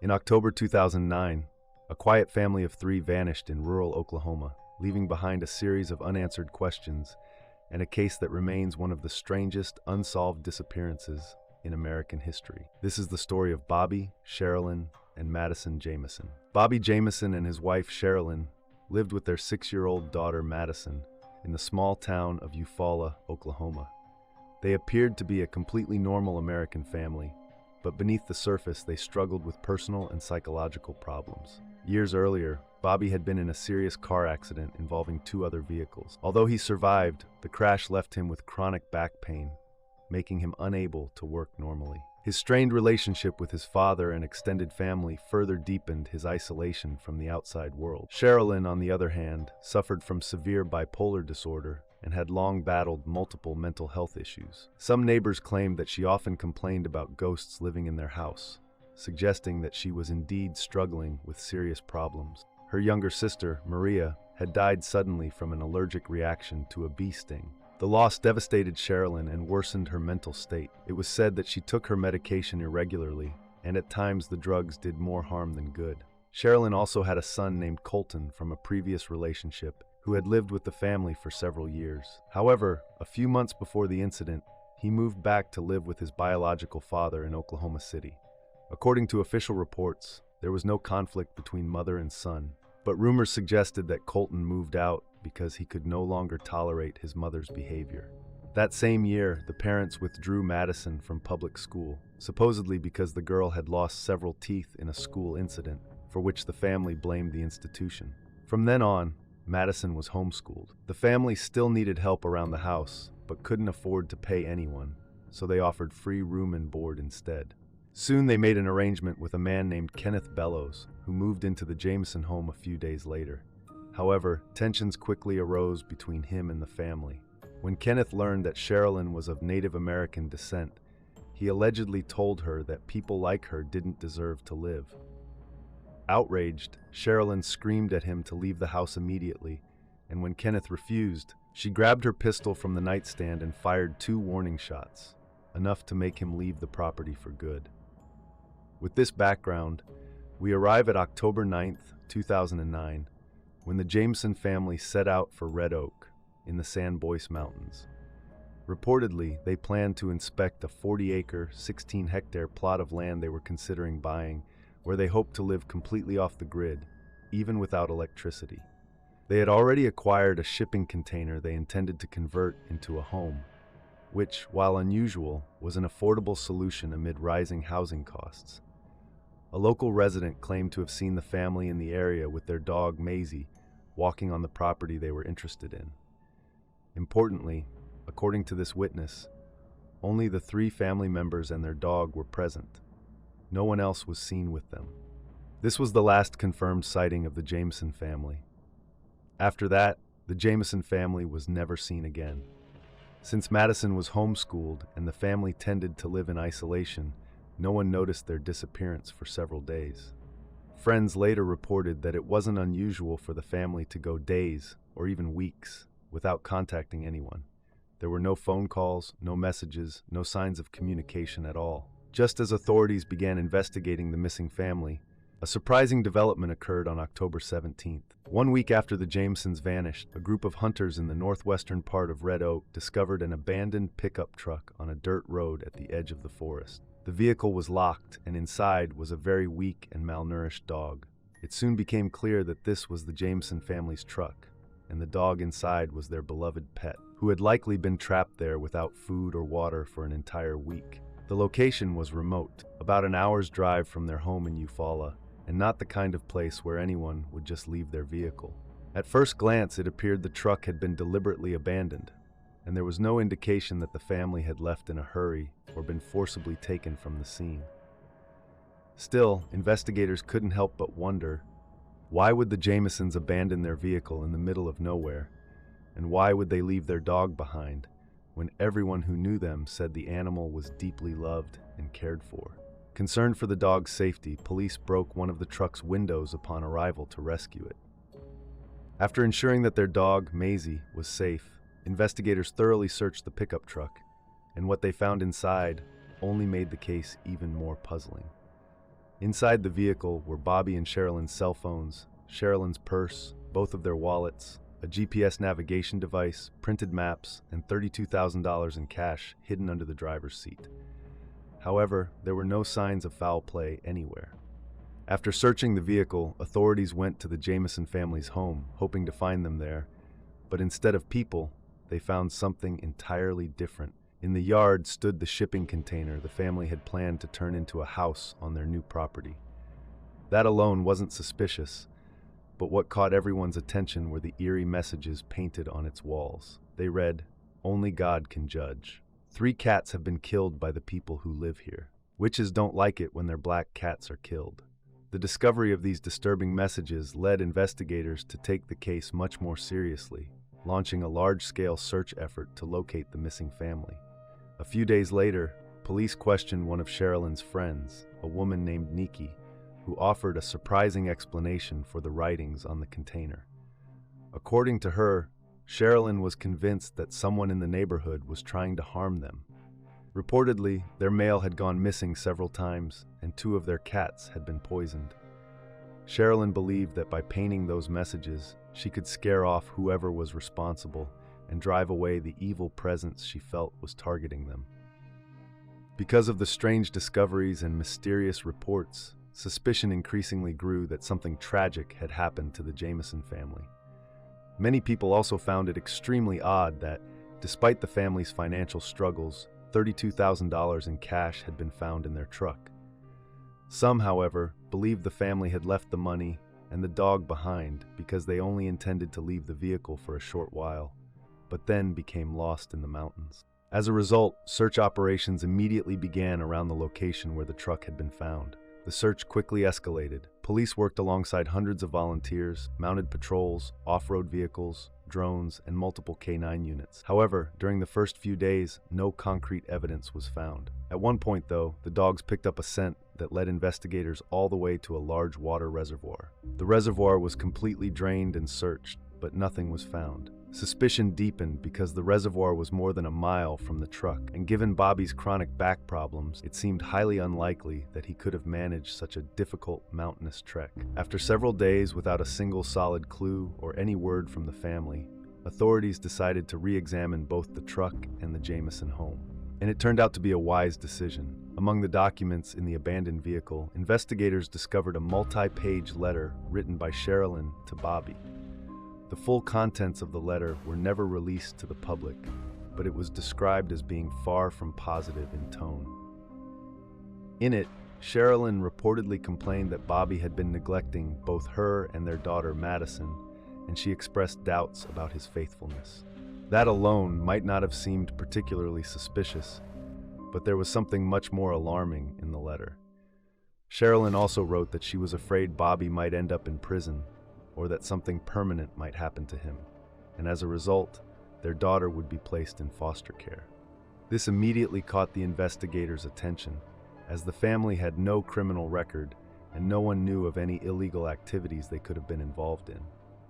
In October 2009, a quiet family of 3 vanished in rural Oklahoma, leaving behind a series of unanswered questions and a case that remains one of the strangest unsolved disappearances in American history. This is the story of Bobby, Sherylin, and Madison Jamison. Bobby Jamison and his wife Sherylin lived with their 6-year-old daughter Madison in the small town of Eufaula, Oklahoma. They appeared to be a completely normal American family, but beneath the surface they struggled with personal and psychological problems. Years earlier, Bobby had been in a serious car accident involving 2 other vehicles. Although he survived, the crash left him with chronic back pain, making him unable to work normally. His strained relationship with his father and extended family further deepened his isolation from the outside world. Sherylin, on the other hand, suffered from severe bipolar disorder and had long battled multiple mental health issues. Some neighbors claimed that she often complained about ghosts living in their house, suggesting that she was indeed struggling with serious problems. Her younger sister, Maria, had died suddenly from an allergic reaction to a bee sting. The loss devastated Sherylin and worsened her mental state. It was said that she took her medication irregularly, and at times the drugs did more harm than good. Sherylin also had a son named Colton from a previous relationship who had lived with the family for several years. However, a few months before the incident, he moved back to live with his biological father in Oklahoma City. According to official reports, there was no conflict between mother and son, but rumors suggested that Colton moved out because he could no longer tolerate his mother's behavior. That same year, the parents withdrew Madison from public school, supposedly because the girl had lost several teeth in a school incident, for which the family blamed the institution. From then on, Madison was homeschooled. The family still needed help around the house, but couldn't afford to pay anyone, so they offered free room and board instead. Soon they made an arrangement with a man named Kenneth Bellows, who moved into the Jamison home a few days later. However, tensions quickly arose between him and the family. When Kenneth learned that Sherylin was of Native American descent, he allegedly told her that people like her didn't deserve to live. Outraged, Sherylin screamed at him to leave the house immediately, and when Kenneth refused, she grabbed her pistol from the nightstand and fired 2 warning shots, enough to make him leave the property for good. With this background, we arrive at October 9th, 2009, when the Jamison family set out for Red Oak in the San Bois Mountains. Reportedly, they planned to inspect a 40-acre, 16-hectare plot of land they were considering buying, where they hoped to live completely off the grid, even without electricity. They had already acquired a shipping container they intended to convert into a home, which, while unusual, was an affordable solution amid rising housing costs. A local resident claimed to have seen the family in the area with their dog Maisie walking on the property they were interested in. Importantly, according to this witness, only the 3 family members and their dog were present. No one else was seen with them. This was the last confirmed sighting of the Jamison family. After that, the Jamison family was never seen again. Since Madison was homeschooled and the family tended to live in isolation, no one noticed their disappearance for several days. Friends later reported that it wasn't unusual for the family to go days or even weeks without contacting anyone. There were no phone calls, no messages, no signs of communication at all. Just as authorities began investigating the missing family, a surprising development occurred on October 17th. 1 week after the Jamisons vanished, a group of hunters in the northwestern part of Red Oak discovered an abandoned pickup truck on a dirt road at the edge of the forest. The vehicle was locked, and inside was a very weak and malnourished dog. It soon became clear that this was the Jamison family's truck, and the dog inside was their beloved pet, who had likely been trapped there without food or water for an entire week. The location was remote, about an hour's drive from their home in Eufaula, and not the kind of place where anyone would just leave their vehicle. At first glance, it appeared the truck had been deliberately abandoned, and there was no indication that the family had left in a hurry or been forcibly taken from the scene. Still, investigators couldn't help but wonder, why would the Jamisons abandon their vehicle in the middle of nowhere, and why would they leave their dog behind when everyone who knew them said the animal was deeply loved and cared for? Concerned for the dog's safety, police broke one of the truck's windows upon arrival to rescue it. After ensuring that their dog, Maisie, was safe, investigators thoroughly searched the pickup truck, and what they found inside only made the case even more puzzling. Inside the vehicle were Bobby and Sherylin's cell phones, Sherylin's purse, both of their wallets, a GPS navigation device, printed maps, and $32,000 in cash hidden under the driver's seat. However, there were no signs of foul play anywhere. After searching the vehicle, authorities went to the Jamison family's home, hoping to find them there. But instead of people, they found something entirely different. In the yard stood the shipping container the family had planned to turn into a house on their new property. That alone wasn't suspicious, but what caught everyone's attention were the eerie messages painted on its walls. They read, "Only God can judge. 3 cats have been killed by the people who live here. Witches don't like it when their black cats are killed." The discovery of these disturbing messages led investigators to take the case much more seriously, launching a large-scale search effort to locate the missing family. A few days later, police questioned one of Sherylin's friends, a woman named Nikki, who offered a surprising explanation for the writings on the container. According to her, Sherylin was convinced that someone in the neighborhood was trying to harm them. Reportedly, their mail had gone missing several times, and 2 of their cats had been poisoned. Sherylin believed that by painting those messages, she could scare off whoever was responsible and drive away the evil presence she felt was targeting them. Because of the strange discoveries and mysterious reports, suspicion increasingly grew that something tragic had happened to the Jamison family. Many people also found it extremely odd that, despite the family's financial struggles, $32,000 in cash had been found in their truck. Some, however, believed the family had left the money and the dog behind because they only intended to leave the vehicle for a short while, but then became lost in the mountains. As a result, search operations immediately began around the location where the truck had been found. The search quickly escalated. Police worked alongside hundreds of volunteers, mounted patrols, off-road vehicles, drones, and multiple K9 units. However, during the first few days, no concrete evidence was found. At one point, though, the dogs picked up a scent that led investigators all the way to a large water reservoir. The reservoir was completely drained and searched, but nothing was found. Suspicion deepened because the reservoir was more than a mile from the truck, and given Bobby's chronic back problems, it seemed highly unlikely that he could have managed such a difficult mountainous trek. After several days without a single solid clue or any word from the family, authorities decided to re-examine both the truck and the Jamison home. And it turned out to be a wise decision. Among the documents in the abandoned vehicle, investigators discovered a multi-page letter written by Sherylin to Bobby. The full contents of the letter were never released to the public, but it was described as being far from positive in tone. In it, Sherylin reportedly complained that Bobby had been neglecting both her and their daughter Madison, and she expressed doubts about his faithfulness. That alone might not have seemed particularly suspicious, but there was something much more alarming in the letter. Sherylin also wrote that she was afraid Bobby might end up in prison, or that something permanent might happen to him, and as a result, their daughter would be placed in foster care. This immediately caught the investigators' attention, as the family had no criminal record and no one knew of any illegal activities they could have been involved in.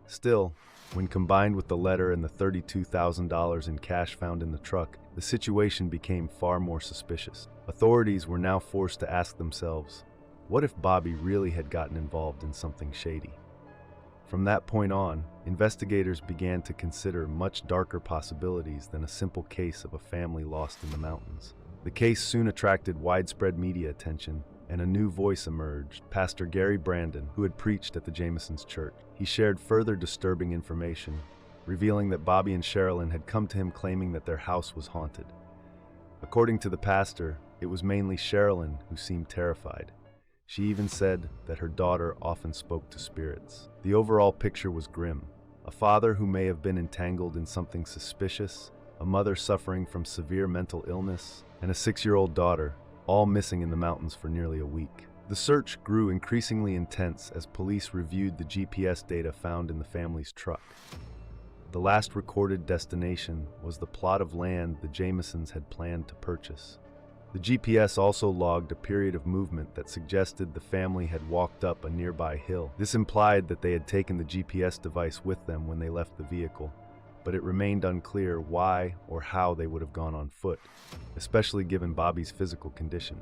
Still, when combined with the letter and the $32,000 in cash found in the truck, the situation became far more suspicious. Authorities were now forced to ask themselves, what if Bobby really had gotten involved in something shady? From that point on, investigators began to consider much darker possibilities than a simple case of a family lost in the mountains. The case soon attracted widespread media attention, and a new voice emerged, Pastor Gary Brandon, who had preached at the Jamisons' church. He shared further disturbing information, revealing that Bobby and Sherylin had come to him claiming that their house was haunted. According to the pastor, it was mainly Sherylin who seemed terrified. She even said that her daughter often spoke to spirits. The overall picture was grim. A father who may have been entangled in something suspicious, a mother suffering from severe mental illness, and a 6-year-old daughter, all missing in the mountains for nearly a week. The search grew increasingly intense as police reviewed the GPS data found in the family's truck. The last recorded destination was the plot of land the Jamisons had planned to purchase. The GPS also logged a period of movement that suggested the family had walked up a nearby hill. This implied that they had taken the GPS device with them when they left the vehicle, but it remained unclear why or how they would have gone on foot, especially given Bobby's physical condition.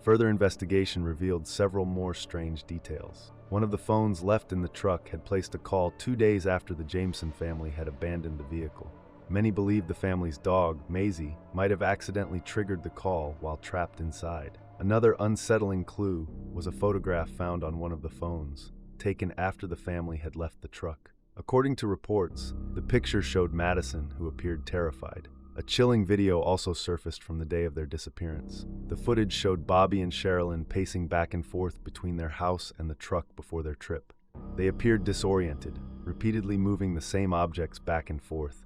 Further investigation revealed several more strange details. One of the phones left in the truck had placed a call 2 days after the Jamison family had abandoned the vehicle. Many believed the family's dog, Maisie, might have accidentally triggered the call while trapped inside. Another unsettling clue was a photograph found on one of the phones, taken after the family had left the truck. According to reports, the picture showed Madison, who appeared terrified. A chilling video also surfaced from the day of their disappearance. The footage showed Bobby and Sherylin pacing back and forth between their house and the truck before their trip. They appeared disoriented, repeatedly moving the same objects back and forth,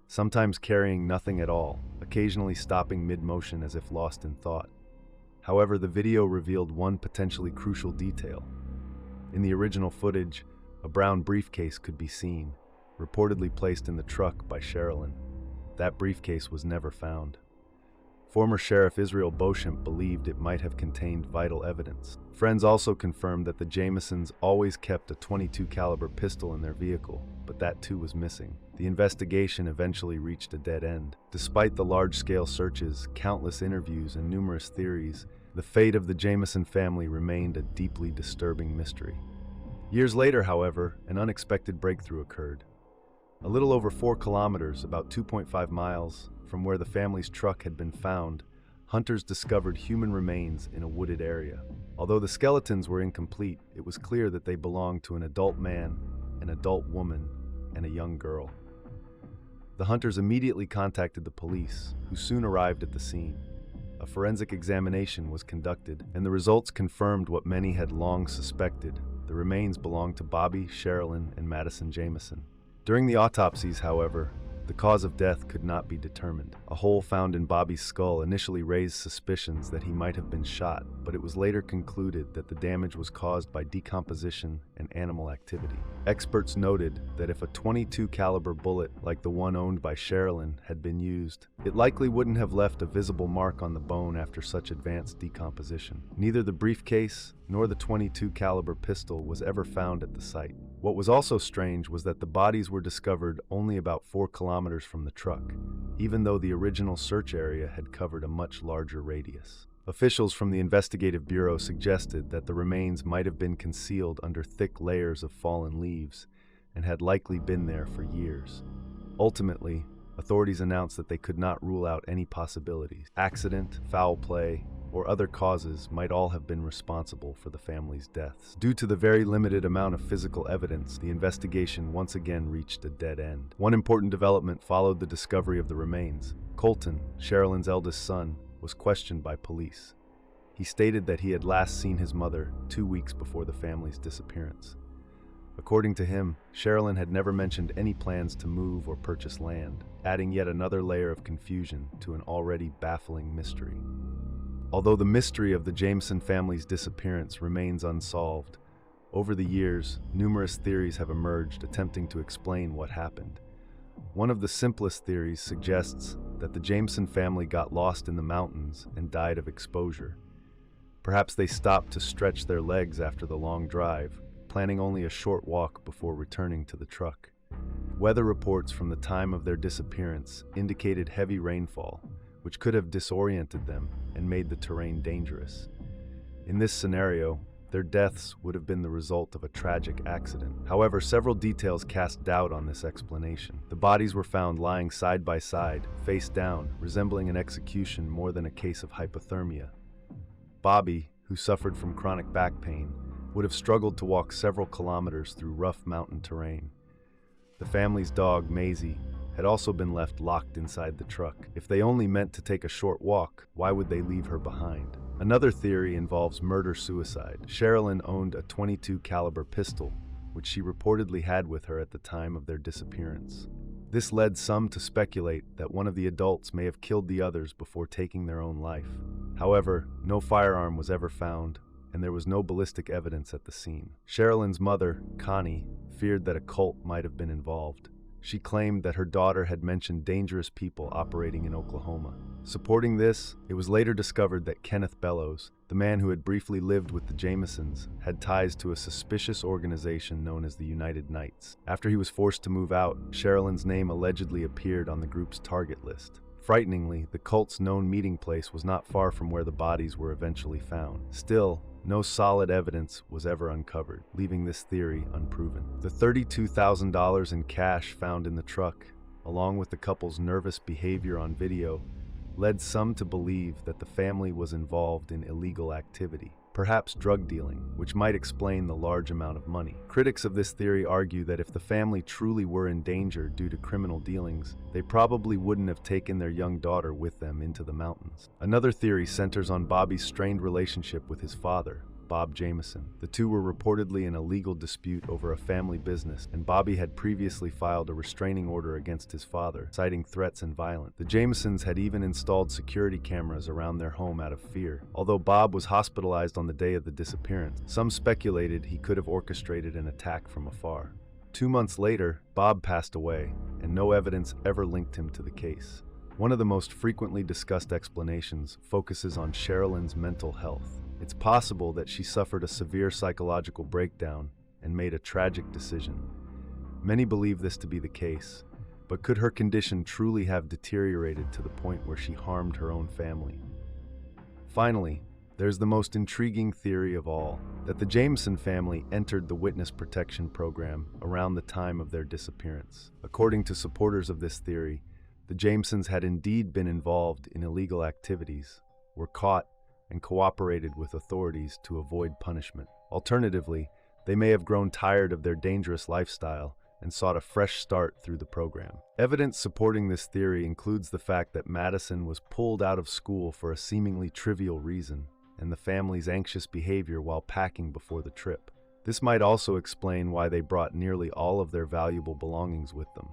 sometimes carrying nothing at all, occasionally stopping mid-motion as if lost in thought. However, the video revealed one potentially crucial detail. In the original footage, a brown briefcase could be seen, reportedly placed in the truck by Sherylin. That briefcase was never found. Former Sheriff Israel Beauchamp believed it might have contained vital evidence. Friends also confirmed that the Jamisons always kept a .22 caliber pistol in their vehicle, but that too was missing. The investigation eventually reached a dead end. Despite the large-scale searches, countless interviews, and numerous theories, the fate of the Jamison family remained a deeply disturbing mystery. Years later, however, an unexpected breakthrough occurred. A little over 4 kilometers, about 2.5 miles, from where the family's truck had been found, hunters discovered human remains in a wooded area. Although the skeletons were incomplete, it was clear that they belonged to an adult man, an adult woman, and a young girl. The hunters immediately contacted the police, who soon arrived at the scene. A forensic examination was conducted, and the results confirmed what many had long suspected. The remains belonged to Bobby, Sherylin, and Madison Jamison. During the autopsies, however, the cause of death could not be determined. A hole found in Bobby's skull initially raised suspicions that he might have been shot, but it was later concluded that the damage was caused by decomposition and animal activity. Experts noted that if a .22 caliber bullet like the one owned by Sherylin had been used, it likely wouldn't have left a visible mark on the bone after such advanced decomposition. Neither the briefcase nor the .22 caliber pistol was ever found at the site. What was also strange was that the bodies were discovered only about 4 kilometers from the truck, even though the original search area had covered a much larger radius. Officials from the investigative bureau suggested that the remains might have been concealed under thick layers of fallen leaves and had likely been there for years. Ultimately, authorities announced that they could not rule out any possibilities. Accident, foul play, or other causes might all have been responsible for the family's deaths. Due to the very limited amount of physical evidence, the investigation once again reached a dead end. One important development followed the discovery of the remains. Colton, Sherylin's eldest son, was questioned by police. He stated that he had last seen his mother 2 weeks before the family's disappearance. According to him, Sherylin had never mentioned any plans to move or purchase land, adding yet another layer of confusion to an already baffling mystery. Although the mystery of the Jamison family's disappearance remains unsolved, over the years, numerous theories have emerged attempting to explain what happened. One of the simplest theories suggests that the Jamison family got lost in the mountains and died of exposure. Perhaps they stopped to stretch their legs after the long drive, planning only a short walk before returning to the truck. Weather reports from the time of their disappearance indicated heavy rainfall, which could have disoriented them and made the terrain dangerous. In this scenario, their deaths would have been the result of a tragic accident. However, several details cast doubt on this explanation. The bodies were found lying side by side, face down, resembling an execution more than a case of hypothermia. Bobby, who suffered from chronic back pain, would have struggled to walk several kilometers through rough mountain terrain. The family's dog, Maisie, had also been left locked inside the truck. If they only meant to take a short walk, why would they leave her behind? Another theory involves murder-suicide. Sherylin owned a .22 caliber pistol, which she reportedly had with her at the time of their disappearance. This led some to speculate that one of the adults may have killed the others before taking their own life. However, no firearm was ever found, and there was no ballistic evidence at the scene. Sherylin's mother, Connie, feared that a cult might have been involved. She claimed that her daughter had mentioned dangerous people operating in Oklahoma. Supporting this, it was later discovered that Kenneth Bellows, the man who had briefly lived with the Jamisons, had ties to a suspicious organization known as the United Knights. After he was forced to move out, Sherylin's name allegedly appeared on the group's target list. Frighteningly, the cult's known meeting place was not far from where the bodies were eventually found. Still, no solid evidence was ever uncovered, leaving this theory unproven. The $32,000 in cash found in the truck, along with the couple's nervous behavior on video, led some to believe that the family was involved in illegal activity, perhaps drug dealing, which might explain the large amount of money. Critics of this theory argue that if the family truly were in danger due to criminal dealings, they probably wouldn't have taken their young daughter with them into the mountains. Another theory centers on Bobby's strained relationship with his father, Bob Jamison. The two were reportedly in a legal dispute over a family business, and Bobby had previously filed a restraining order against his father, citing threats and violence. The Jamisons had even installed security cameras around their home out of fear. Although Bob was hospitalized on the day of the disappearance, some speculated he could have orchestrated an attack from afar. 2 months later, Bob passed away, and no evidence ever linked him to the case. One of the most frequently discussed explanations focuses on Sherylin's mental health. It's possible that she suffered a severe psychological breakdown and made a tragic decision. Many believe this to be the case, but could her condition truly have deteriorated to the point where she harmed her own family? Finally, there's the most intriguing theory of all, that the Jamison family entered the witness protection program around the time of their disappearance. According to supporters of this theory, the Jamisons had indeed been involved in illegal activities, were caught, and cooperated with authorities to avoid punishment. Alternatively, they may have grown tired of their dangerous lifestyle and sought a fresh start through the program. Evidence supporting this theory includes the fact that Madison was pulled out of school for a seemingly trivial reason, and the family's anxious behavior while packing before the trip. This might also explain why they brought nearly all of their valuable belongings with them.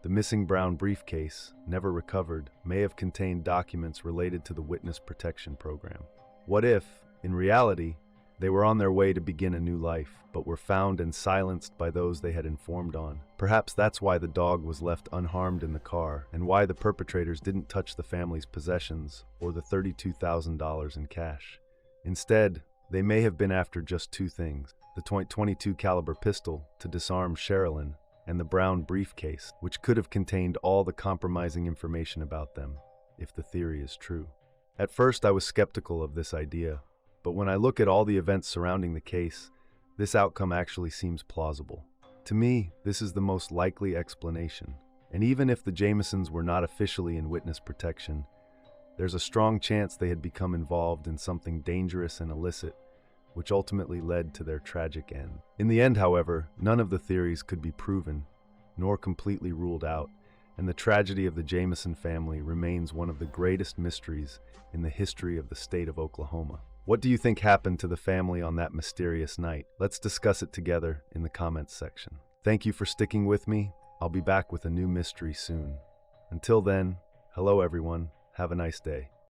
The missing brown briefcase, never recovered, may have contained documents related to the witness protection program. What if, in reality, they were on their way to begin a new life, but were found and silenced by those they had informed on? Perhaps that's why the dog was left unharmed in the car, and why the perpetrators didn't touch the family's possessions or the $32,000 in cash. Instead, they may have been after just two things: the .22 caliber pistol to disarm Sherylin, and the brown briefcase, which could have contained all the compromising information about them, if the theory is true. At first, I was skeptical of this idea, but when I look at all the events surrounding the case, this outcome actually seems plausible. To me, this is the most likely explanation, and even if the Jamisons were not officially in witness protection, there's a strong chance they had become involved in something dangerous and illicit, which ultimately led to their tragic end. In the end, however, none of the theories could be proven, nor completely ruled out, and the tragedy of the Jamison family remains one of the greatest mysteries in the history of the state of Oklahoma. What do you think happened to the family on that mysterious night? Let's discuss it together in the comments section. Thank you for sticking with me. I'll be back with a new mystery soon. Until then, hello everyone. Have a nice day.